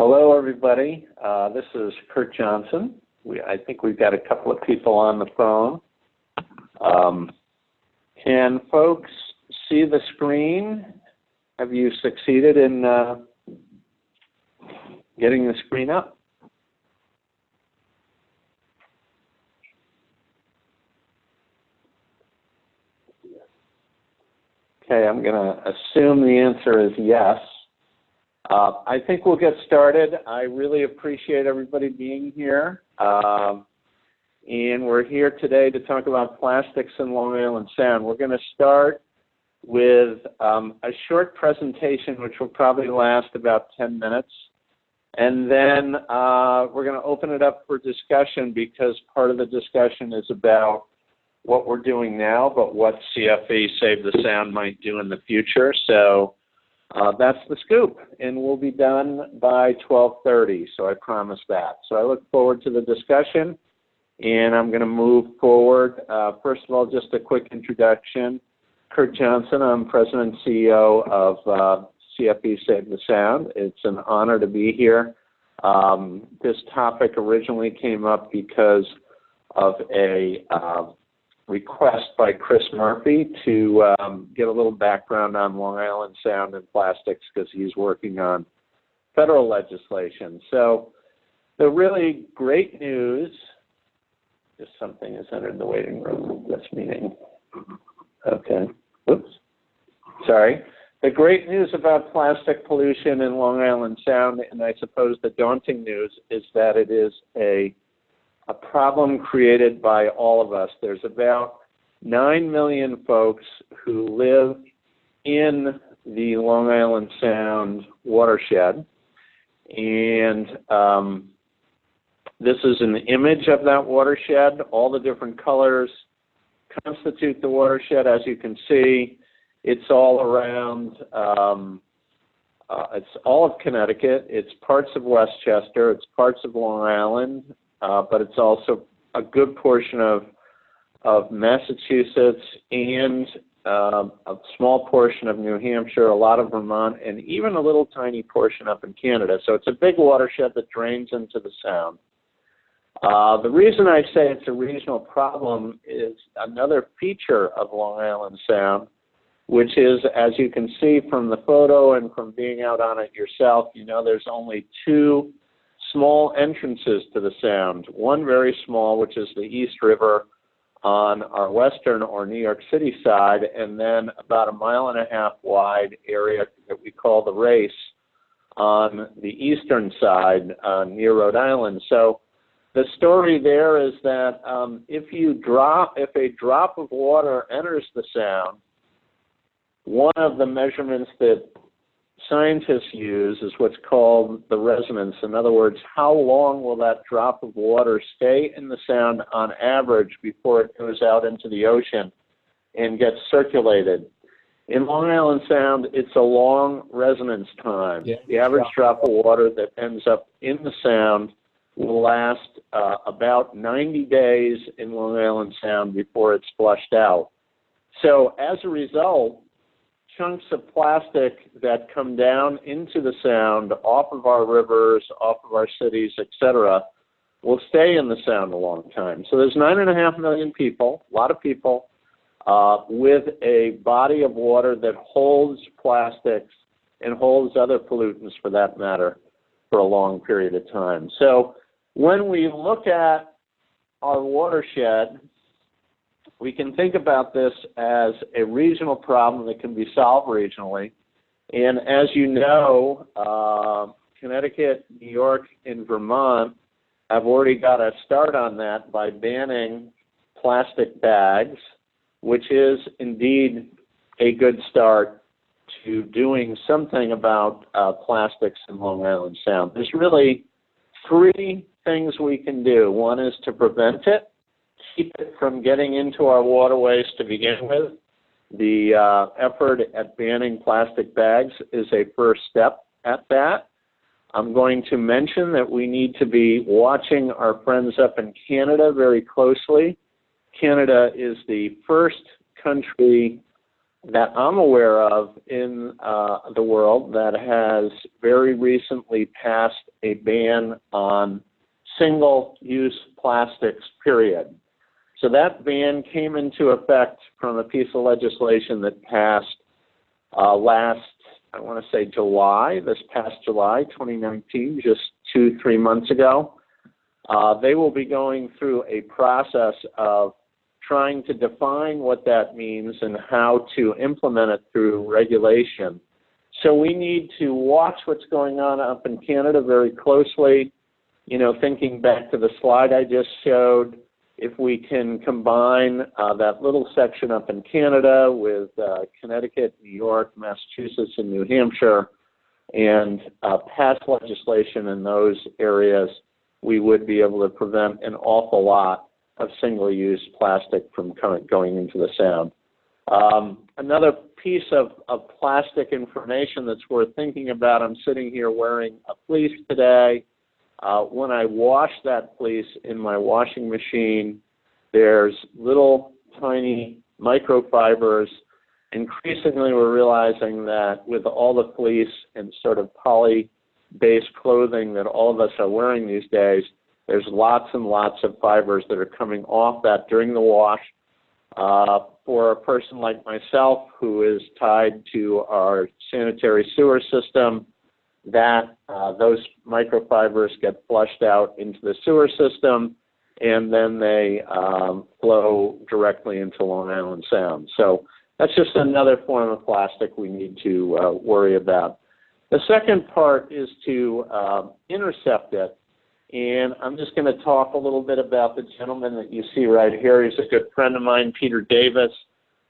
Hello, everybody. This is Curt Johnson. I think we've got a couple of people on the phone. Can folks see the screen? Have you succeeded in getting the screen up? Okay, I'm going to assume the answer is yes. I think we'll get started. I really appreciate everybody being here. And we're here today to talk about plastics in Long Island Sound. We're going to start with a short presentation, which will probably last about 10 minutes. And then we're going to open it up for discussion, because part of the discussion is about what we're doing now, but what CFE Save the Sound might do in the future. So that's the scoop, and we'll be done by 12:30, so I promise that. So I look forward to the discussion, and I'm going to move forward. First of all, just a quick introduction. Curt Johnson, I'm President and CEO of CFE Save the Sound. It's an honor to be here. This topic originally came up because of a request by Chris Murphy to get a little background on Long Island Sound and plastics, because he's working on federal legislation. So the really great news, just something has entered the waiting room of this meeting. Okay, oops, sorry. The great news about plastic pollution in Long Island Sound, and I suppose the daunting news, is that it is a problem created by all of us. There's about 9 million folks who live in the Long Island Sound watershed, and this is an image of that watershed. All the different colors constitute the watershed. As you can see, it's all around, it's all of Connecticut, it's parts of Westchester, it's parts of Long Island, but it's also a good portion of Massachusetts, and a small portion of New Hampshire, a lot of Vermont, and even a little tiny portion up in Canada. So it's a big watershed that drains into the Sound. The reason I say it's a regional problem is another feature of Long Island Sound, which is, as you can see from the photo and from being out on it yourself, you know there's only two small entrances to the Sound. One very small, which is the East River on our western or New York City side, and then about 1.5 miles wide area that we call the Race on the eastern side near Rhode Island. So the story there is that if a drop of water enters the Sound, one of the measurements that scientists use is what's called the resonance. In other words, how long will that drop of water stay in the Sound on average before it goes out into the ocean and gets circulated? In Long Island Sound, it's a long resonance time. Yeah. The average drop of water that ends up in the Sound will last about 90 days in Long Island Sound before it's flushed out. So as a result, chunks of plastic that come down into the Sound, off of our rivers, off of our cities, etc., will stay in the Sound a long time. So there's 9.5 million people, a lot of people, with a body of water that holds plastics and holds other pollutants, for that matter, for a long period of time. So when we look at our watershed, we can think about this as a regional problem that can be solved regionally. And as you know, Connecticut, New York, and Vermont have already got a start on that by banning plastic bags, which is indeed a good start to doing something about plastics in Long Island Sound. There's really three things we can do. One is to prevent it, keep it from getting into our waterways to begin with. The effort at banning plastic bags is a first step at that. I'm going to mention that we need to be watching our friends up in Canada very closely. Canada is the first country that I'm aware of in the world that has very recently passed a ban on single-use plastics, period. So that ban came into effect from a piece of legislation that passed last, I want to say July, this past July 2019, just 2-3 months ago. They will be going through a process of trying to define what that means and how to implement it through regulation. So we need to watch what's going on up in Canada very closely. You know, thinking back to the slide I just showed, if we can combine that little section up in Canada with Connecticut, New York, Massachusetts, and New Hampshire, and pass legislation in those areas, we would be able to prevent an awful lot of single-use plastic from going into the Sound. Another piece of plastic information that's worth thinking about, I'm sitting here wearing a fleece today. When I wash that fleece in my washing machine, there's little tiny microfibers. Increasingly, we're realizing that with all the fleece and sort of poly-based clothing that all of us are wearing these days, there's lots and lots of fibers that are coming off that during the wash. For a person like myself who is tied to our sanitary sewer system, that those microfibers get flushed out into the sewer system, and then they flow directly into Long Island Sound. So that's just another form of plastic we need to worry about. The second part is to intercept it. And I'm just going to talk a little bit about the gentleman that you see right here. He's a good friend of mine, Peter Davis,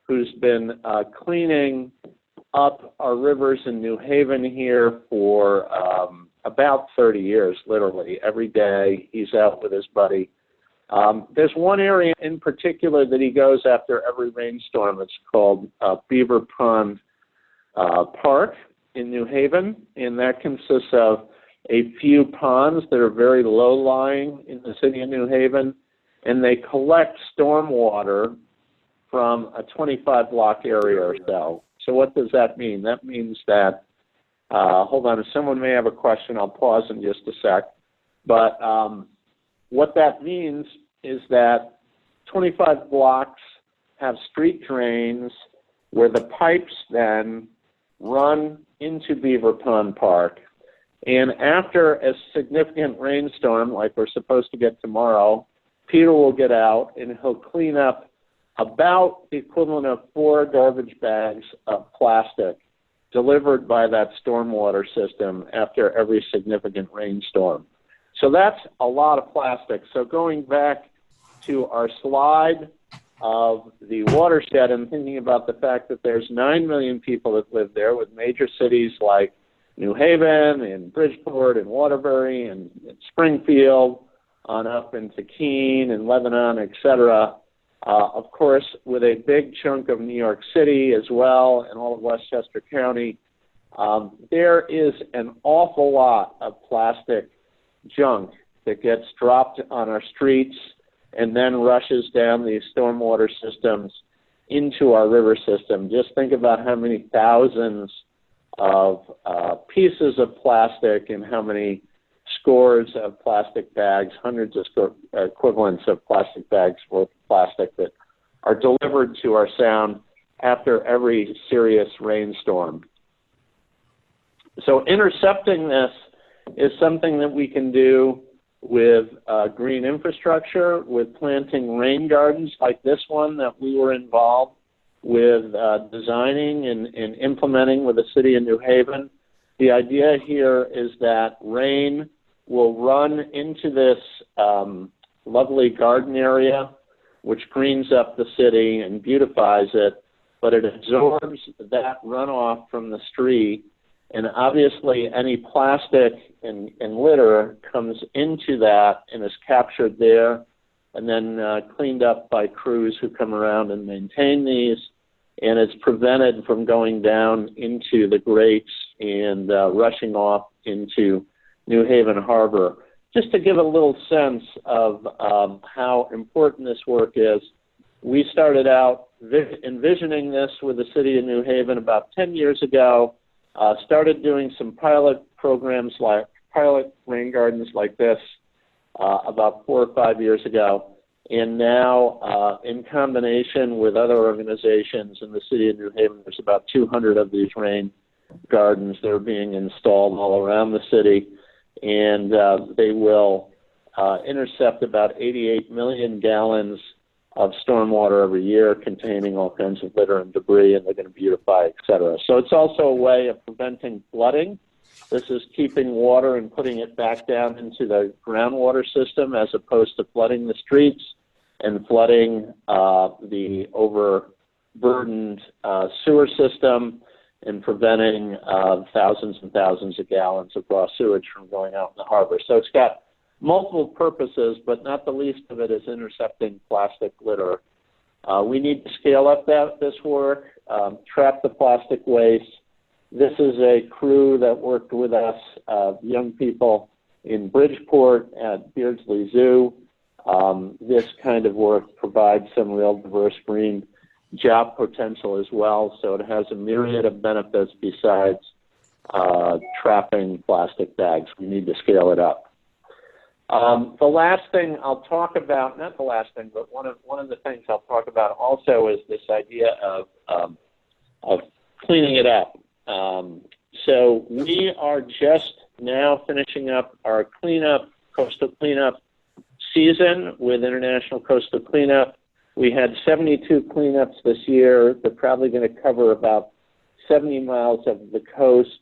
who's been cleaning up our rivers in New Haven here for about 30 years, literally. Every day he's out with his buddy. There's one area in particular that he goes after every rainstorm. It's called Beaver Pond Park in New Haven, and that consists of a few ponds that are very low-lying in the city of New Haven, and they collect storm water from a 25-block area or so. So what does that mean? That means that, hold on, if someone may have a question, I'll pause in just a sec. But what that means is that 25 blocks have street drains where the pipes then run into Beaver Pond Park. And after a significant rainstorm, like we're supposed to get tomorrow, Peter will get out and he'll clean up about the equivalent of 4 garbage bags of plastic delivered by that stormwater system after every significant rainstorm. So that's a lot of plastic. So going back to our slide of the watershed and thinking about the fact that there's 9 million people that live there, with major cities like New Haven and Bridgeport and Waterbury and Springfield on up into Keene and Lebanon, etc. Of course, with a big chunk of New York City as well and all of Westchester County, there is an awful lot of plastic junk that gets dropped on our streets and then rushes down these stormwater systems into our river system. Just think about how many thousands of pieces of plastic and how many scores of plastic bags, hundreds of equivalents of plastic bags worth of plastic that are delivered to our Sound after every serious rainstorm. So intercepting this is something that we can do with green infrastructure, with planting rain gardens like this one that we were involved with designing and implementing with the city of New Haven. The idea here is that rain will run into this lovely garden area, which greens up the city and beautifies it, but it absorbs that runoff from the street, and obviously any plastic and litter comes into that and is captured there and then cleaned up by crews who come around and maintain these, and it's prevented from going down into the grates and rushing off into New Haven Harbor. Just to give a little sense of how important this work is, we started out envisioning this with the city of New Haven about 10 years ago. Started doing some pilot programs, like pilot rain gardens like this, about 4 or 5 years ago. And now, in combination with other organizations in the city of New Haven, there's about 200 of these rain gardens that are being installed all around the city. And they will intercept about 88 million gallons of stormwater every year, containing all kinds of litter and debris, and they're going to beautify, et cetera. So it's also a way of preventing flooding. This is keeping water and putting it back down into the groundwater system, as opposed to flooding the streets and flooding the overburdened sewer system, and preventing thousands and thousands of gallons of raw sewage from going out in the harbor. So it's got multiple purposes, but not the least of it is intercepting plastic litter. We need to scale up this work, trap the plastic waste. This is a crew that worked with us, young people in Bridgeport at Beardsley Zoo. This kind of work provides some real diverse marine job potential as well, so it has a myriad of benefits besides trapping plastic bags. We need to scale it up. The last thing I'll talk about, not the last thing, but one of the things I'll talk about also is this idea of cleaning it up. So we are just now finishing up our coastal cleanup season with International Coastal Cleanup. We had 72 cleanups this year. They're probably going to cover about 70 miles of the coast.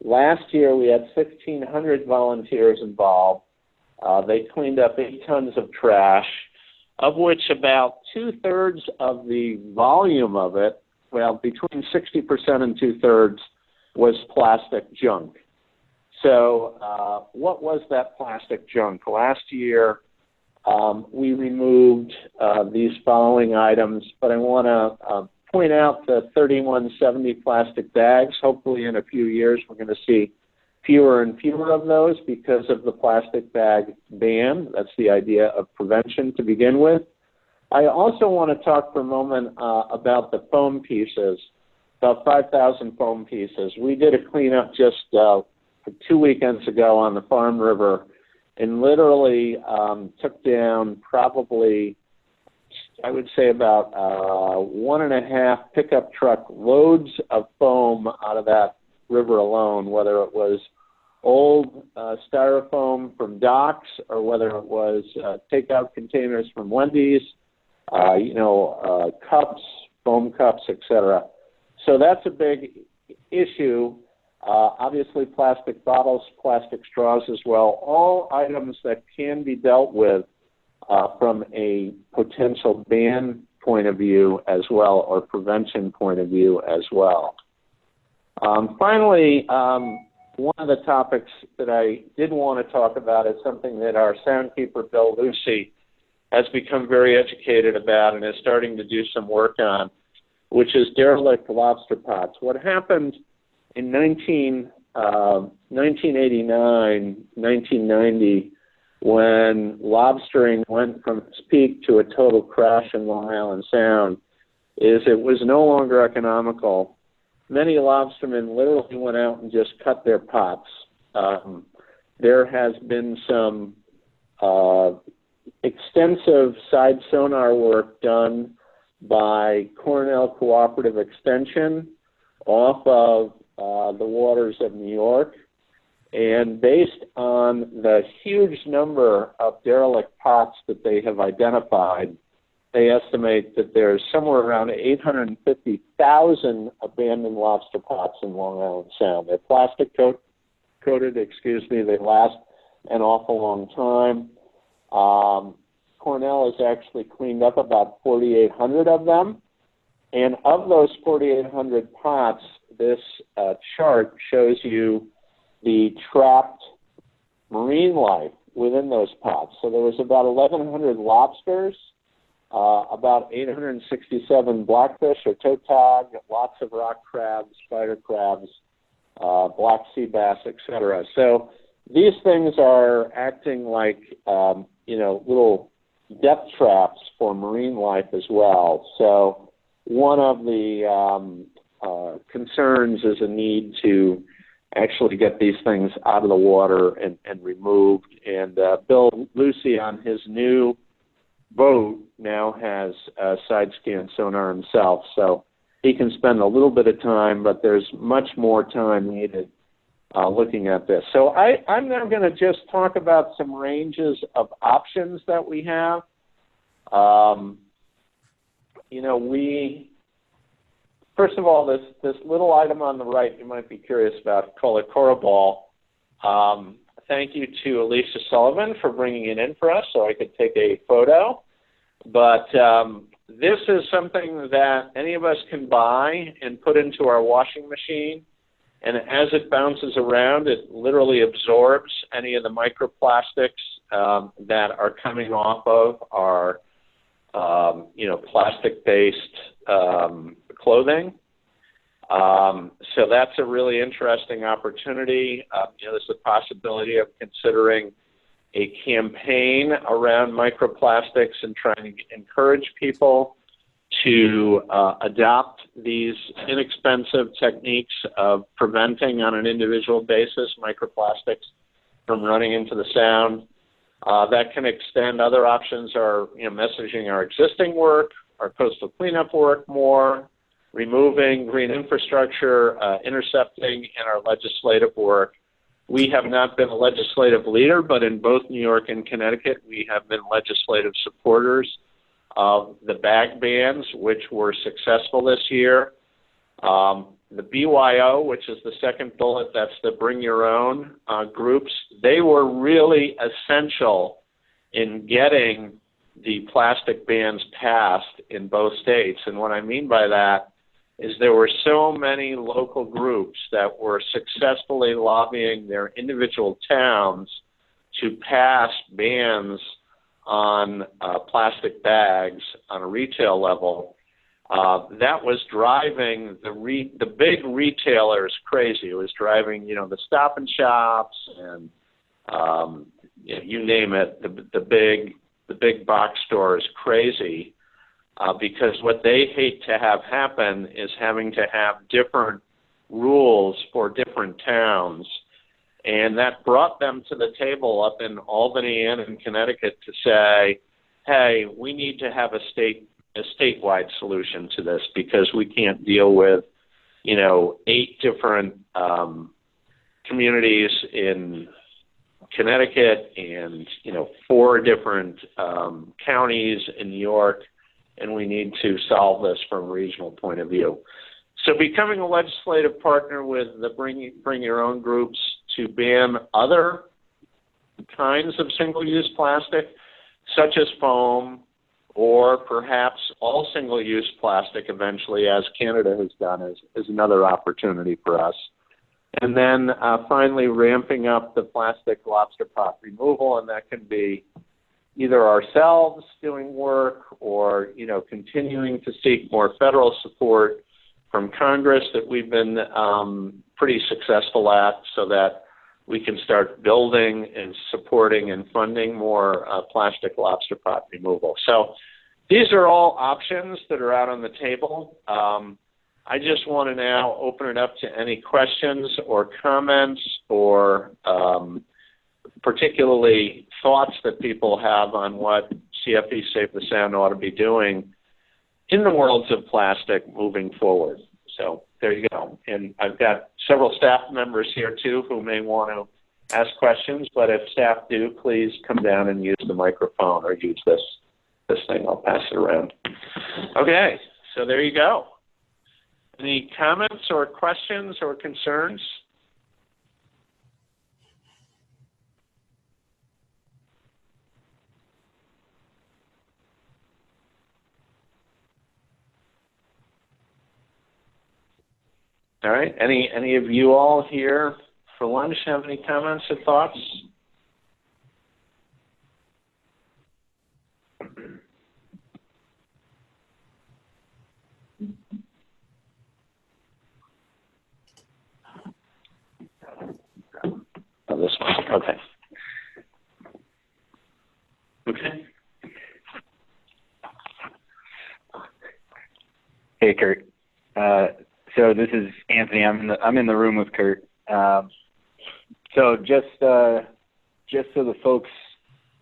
Last year, we had 1,600 volunteers involved. They cleaned up 8 tons of trash, of which about 2/3 of the volume of it, well, between 60% and 2/3, was plastic junk. So what was that plastic junk? Last year, we removed these following items, but I want to point out the 3170 plastic bags. Hopefully in a few years, we're going to see fewer and fewer of those because of the plastic bag ban. That's the idea of prevention to begin with. I also want to talk for a moment about the foam pieces, about 5,000 foam pieces. We did a cleanup just 2 weekends ago on the Farm River, and literally took down probably, I would say, about 1.5 pickup truck loads of foam out of that river alone, whether it was old styrofoam from docks or whether it was takeout containers from Wendy's, cups, foam cups, etc. So that's a big issue. Obviously, plastic bottles, plastic straws as well, all items that can be dealt with from a potential ban point of view as well, or prevention point of view as well. Finally, one of the topics that I did want to talk about is something that our soundkeeper, Bill Lucy, has become very educated about and is starting to do some work on, which is derelict lobster pots. What happened in 1989, 1990, when lobstering went from its peak to a total crash in Long Island Sound, is it was no longer economical. Many lobstermen literally went out and just cut their pots. There has been some extensive side sonar work done by Cornell Cooperative Extension off of the waters of New York. And based on the huge number of derelict pots that they have identified, they estimate that there's somewhere around 850,000 abandoned lobster pots in Long Island Sound. They're plastic coated, they last an awful long time. Cornell has actually cleaned up about 4,800 of them. And of those 4,800 pots, this chart shows you the trapped marine life within those pots. So there was about 1,100 lobsters, about 867 blackfish or tautog, lots of rock crabs, spider crabs, black sea bass, etc. So these things are acting like, little depth traps for marine life as well. So one of the concerns is a need to actually get these things out of the water and removed. And Bill Lucy on his new boat now has side scan sonar himself, so he can spend a little bit of time, but there's much more time needed looking at this. So I'm now going to just talk about some ranges of options that we have. First of all, this little item on the right you might be curious about, called a coral ball. Thank you to Alicia Sullivan for bringing it in for us so I could take a photo. But this is something that any of us can buy and put into our washing machine. And as it bounces around, it literally absorbs any of the microplastics that are coming off of our, plastic-based clothing. So that's a really interesting opportunity. There's the possibility of considering a campaign around microplastics and trying to encourage people to adopt these inexpensive techniques of preventing on an individual basis microplastics from running into the Sound. That can extend. Other options are messaging our existing work, our coastal cleanup work more, removing green infrastructure, intercepting, and our legislative work. We have not been a legislative leader, but in both New York and Connecticut, we have been legislative supporters of the bag bans, which were successful this year. The BYO, which is the second bullet, that's the Bring Your Own groups, they were really essential in getting the plastic bans passed in both states. And what I mean by that is there were so many local groups that were successfully lobbying their individual towns to pass bans on plastic bags on a retail level. That was driving the big retailers crazy. It was driving, the Stop and Shops and you name it, the big box stores crazy. Because what they hate to have happen is having to have different rules for different towns. And that brought them to the table up in Albany and in Connecticut to say, hey, we need to have a statewide solution to this because we can't deal with, 8 different communities in Connecticut and, 4 different counties in New York. And we need to solve this from a regional point of view. So becoming a legislative partner with the Bring Your Own groups to ban other kinds of single-use plastic, such as foam, or perhaps all single-use plastic eventually, as Canada has done, is another opportunity for us. And then finally ramping up the plastic lobster pot removal, and that can be either ourselves doing work or, continuing to seek more federal support from Congress that we've been pretty successful at so that we can start building and supporting and funding more plastic lobster pot removal. So these are all options that are out on the table. I just want to now open it up to any questions or comments or particularly thoughts that people have on what CFE Save the Sound ought to be doing in the worlds of plastic moving forward. So there you go. And I've got several staff members here too who may want to ask questions, but if staff do, please come down and use the microphone or use this thing. I'll pass it around. Okay, so there you go. Any comments or questions or concerns? All right. Any of you all here for lunch have any comments or thoughts? Oh, this one. Okay. Okay. Hey, Curt. So this is Anthony. I'm in the room with Curt. So just so the folks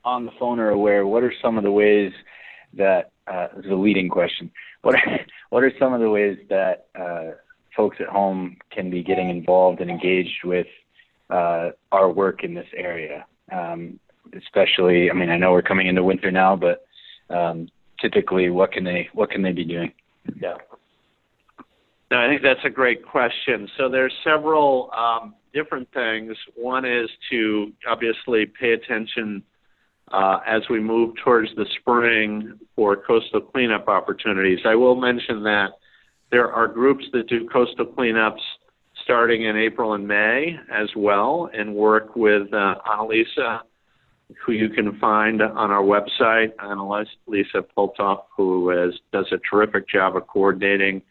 on the phone are aware, what are some of the ways that this is a leading question. What are some of the ways that folks at home can be getting involved and engaged with our work in this area? Especially, I mean, I know we're coming into winter now, but typically, what can they be doing? Yeah. No, I think that's a great question. So there's several different things. One is to obviously pay attention as we move towards the spring for coastal cleanup opportunities. I will mention that there are groups that do coastal cleanups starting in April and May as well, and work with Annalisa, who you can find on our website, Annalisa Poltoff, who does a terrific job of coordinating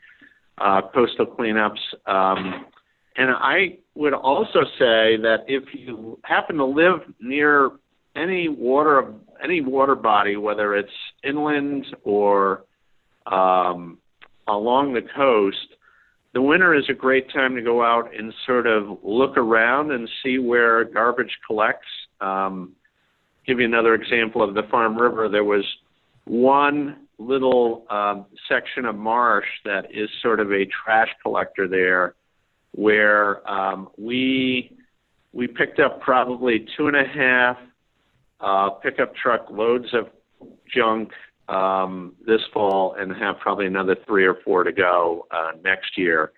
coastal cleanups. And I would also say that if you happen to live near any water body, whether it's inland or along the coast, the winter is a great time to go out and sort of look around and see where garbage collects. Give you another example of the Farm River. There was one little section of marsh that is sort of a trash collector there, where we picked up probably 2.5 pickup truck loads of junk this fall, and have probably another 3 or 4 to go next year.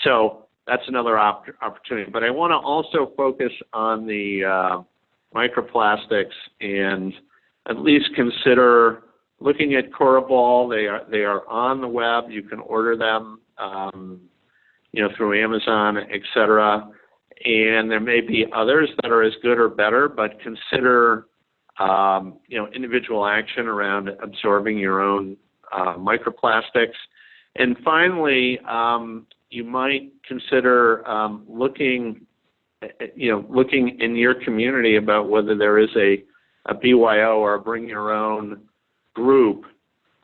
So that's another opportunity. But I want to also focus on the microplastics, and at least consider looking at Coraball. They are on the web. You can order them, through Amazon, etc. And there may be others that are as good or better, but consider individual action around absorbing your own microplastics. And finally, you might consider looking in your community about whether there is a BYO or a bring your own group.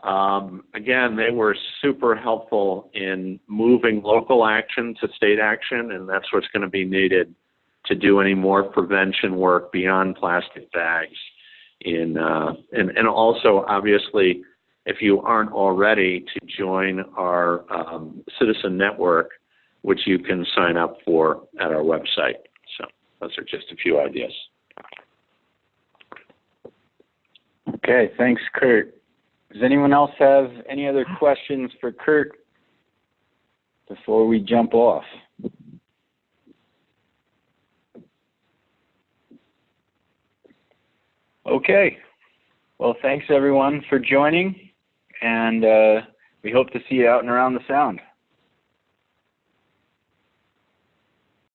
Again, they were super helpful in moving local action to state action, and that's what's going to be needed to do any more prevention work beyond plastic bags. And also, obviously, if you aren't already, to join our citizen network, which you can sign up for at our website. So those are just a few ideas. Okay, thanks, Curt. Does anyone else have any other questions for Curt before we jump off? Okay. Well, thanks everyone for joining, and we hope to see you out and around the Sound.